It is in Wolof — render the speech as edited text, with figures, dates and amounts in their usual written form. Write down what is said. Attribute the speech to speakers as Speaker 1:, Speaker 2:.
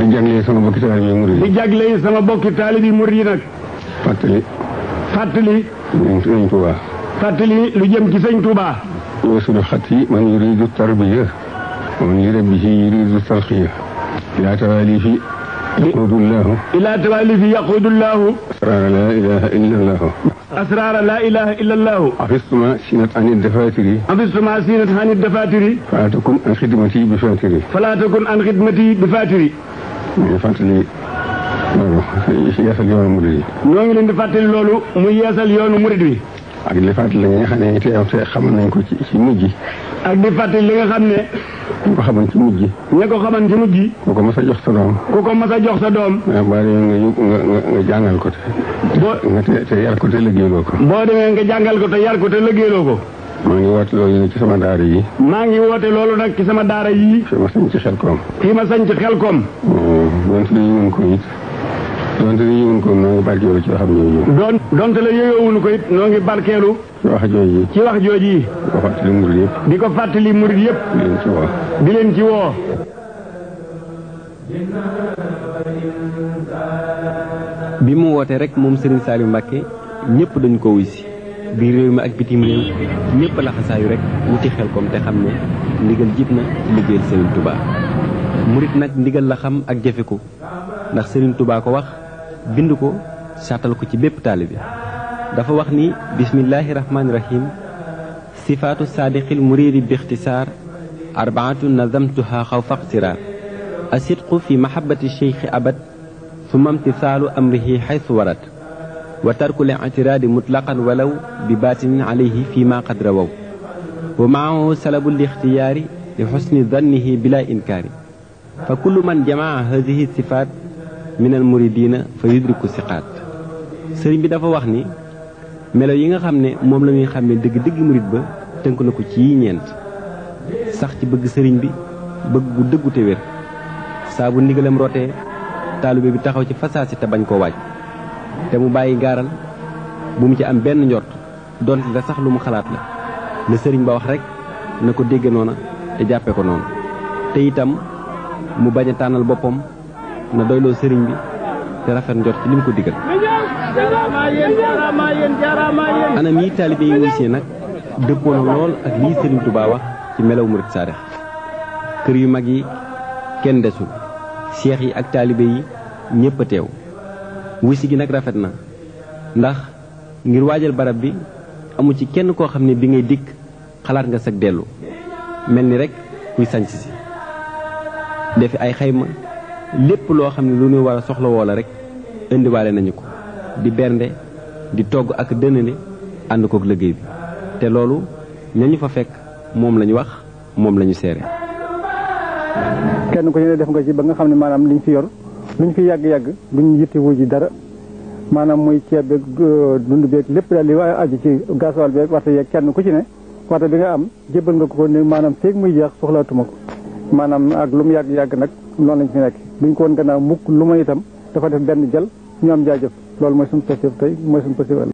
Speaker 1: di jagleel sama bokki taalibe murid
Speaker 2: di jagleel sama bokki taalibe murid yi nag. fàttali.
Speaker 1: sëñ Touba.
Speaker 2: fàttali lu jëm ci sëñ Touba.
Speaker 1: yusulu xatti man yuridu tarbiya wa man yuridu tarqiya ila tawalifi yaqudullahu asrara la ilaha illa allah
Speaker 2: asrara la ilaha illa allah
Speaker 1: afistuma sinat ani dafatiri fala takun an xidmati bi fatiri ñu fàttali loolu yeesal yoonu murid yi.
Speaker 2: ñoo ngi leen di fàttali loolu muy yeesal yoonu murid wi.
Speaker 1: ak di fàttali li nga xam ne te xamal nañ ko ci mujj.
Speaker 2: ak di fàttali li nga xam ne.
Speaker 1: ñu ko xaman ci mujj.
Speaker 2: ña ko xaman ci mujj.
Speaker 1: ku ko mas a jox sa doom.
Speaker 2: ku ko mas a jox sa doom.
Speaker 1: boo demee nga jàngal ko te. te yar ko te liggéeyloo ko.
Speaker 2: boo demee nga jàngal ko te yar ko te liggéeyloo ko.
Speaker 1: maa ngi woote loolu nag ci sama daara yi.
Speaker 2: maa ngi woote loolu nag ci sama daara yi.
Speaker 1: fi ma sañ ci Xelkom.
Speaker 2: fi ma sañ ci Xelkom.
Speaker 1: donte la yëngu ko it. donte la yëngu ko noo ngi barkeelu ci waxam jooju.
Speaker 2: donte la yënguwul ko it noo ngi barkeelu.
Speaker 1: ci wax jooju.
Speaker 2: ci wax jooju.
Speaker 1: di ko fàttali murid yëpp.
Speaker 2: di ko fàttali murid yëpp.
Speaker 1: di leen ci woo.
Speaker 3: bi mu wootee rek moom Serigne Saliou Mbacké ñëpp dañu ko wuy si. biir réew mi ak bitim réew ñëpp laxasaayu rek wuti Xelkom te xam ne ndigal jib na ci liggéeyal Serigne Touba. murit nag ndigal la xam ak jëfe ko ndax Serigne Touba ko wax bind ko sàttal ko ci bépp taalibe dafa wax ni bismillahi rahmaani rahim sifaatu saadiqil muridi bi ixtisaar arbaatu nazamtuha xaw faqsiraar asidqu fi mahabbati cheikhi abad summa imtisaalu amrihi xaysu warat wa tarkul i'tiraadi mutlaqan walaw bi baatinin alayhi fi ma qad rawaw wa maahu salabul ixtiyaari li xusni dannihi bila inkaari fa kullu man jamaa hadihi sifaat min al muridina fa yudriku siqaat sëriñ bi dafa wax ni melo yi nga xam ne moom la ñuy xàmmee dëgg-dëgg murid ba tënk na ko ci yi ñeent sax ci bëgg sëriñ bi bëgg gu dëggu te wér saa bu ndigalam rotee taalibe bi taxaw ci fasaasi te bañ koo waaj te mu bàyyi gaaral bu mu ci am benn njort donte la sax lu mu xalaat la la sëriñ ba wax rek na ko dégge noona te jàppe ko noonu te itam mu bañ a tànnal boppam na doyloo sëriñ bi te rafet njort ci li mu ko digal anam yi taalibe yi wuysee nag dëppoo na lool ak lii sëriñ Touba wax ci melaw murid saadix kër yu mag yi kenn desul seex yi ak taalibe yi ñépp a teew wuysi gi nag rafet na ndax ngir waajal barab bi amu ci kenn koo xam ne bi ngay dikk xalaat nga sag dellu mel ni rek kuy sanc si defi ay xayma lépp loo xam ne lu ñu war a soxla woo la rek indiwaale nañu ko di bernde di togg ak dënale ànd kook liggéey bi te loolu ñañu fa fekk moom lañu wax moom lañu seere
Speaker 4: kenn ku ñu def nga ci ba nga xam ne maanaam liñ fi yor luñ fi yàgg-yàgg duñ yittewoo ji dara maanaam muy ceeb beeg dund beeg lépp daal li waaye aju ci gasoil beeg waxta yeeg kenn ku ci ne waxta bi nga am jébbal nga ko ne maanaam feeg muy jeex soxlaatuma ko maanaam ak lu mu yàgg-yàgg nag noonu lañ fi nekk duñ ko woon gannaaw mukk lu ma itam dafa def benn jël ñu am jaajëf loolu mooy suñu positif tey mooy suñu positif